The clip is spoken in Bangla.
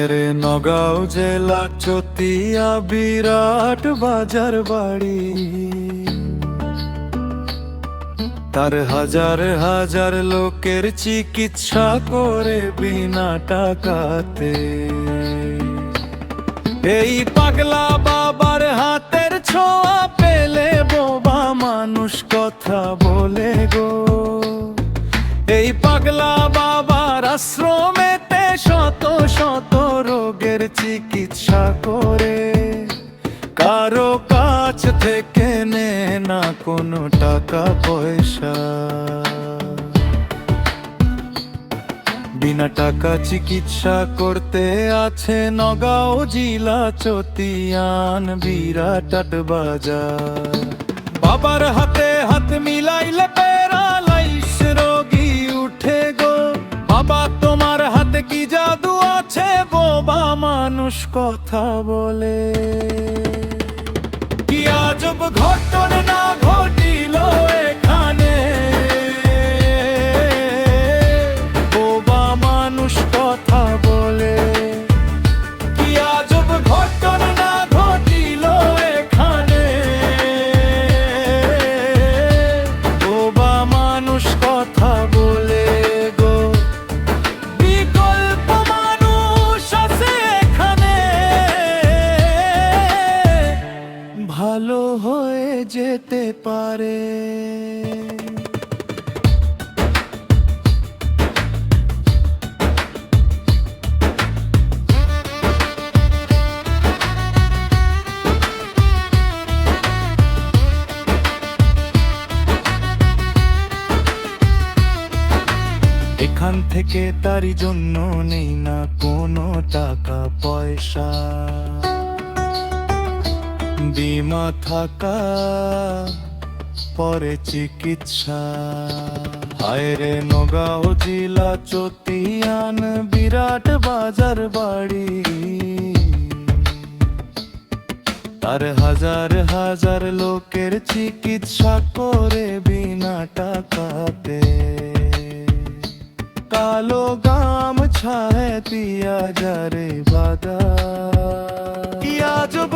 হায়রে নগাঁও জেলা চতিয়া বিরাট বাজার বাড়ি, তার হাজার হাজার লোকের চিকিৎসা করে বিনা টাকাতে। এই পাগলা বাবার হাতের ছোঁয়া পেলে বোবা মানুষ কথা বলে গো। এই পাগলা বাবার আশ্রমেতে শত শত রোগের চিকিৎসা করে, কারো কাছ থেকে নে না কোনো টাকা পয়সা। বিনা টাকা চিকিৎসা করতে আছে নগাঁও জেলা চতিয়ান বিরাট বাজার। বাবার হাতে হাত মিলাইলে প্যারালাইস রোগী উঠে গো। বাবা তোমার হাতে কি জাদু আছে, বোবা মানুষ কথা বলে। কি আজব ঘটনা ঘটিল এখানে, বোবা মানুষ কথা বলে। কি আজব ঘটনা ঘটিল এখানে, বোবা মানুষ কথা বলে গো। বিকল্প মানুষ আছে এখানে, ভালো হয়ে যেতে পারে। এখান থেকে তারই জন্য নেই না কোনো টাকা পয়সা, বীমা থাকা পরে চিকিৎসা। হায়রে নগাঁও জেলা চতিয়ান বিরাট বাজার বাড়ি, তার হাজার হাজার লোকের চিকিৎসা করে বিনা টাকাতে। কালো গামছায় দিয়া যারে বাদা, কি আজব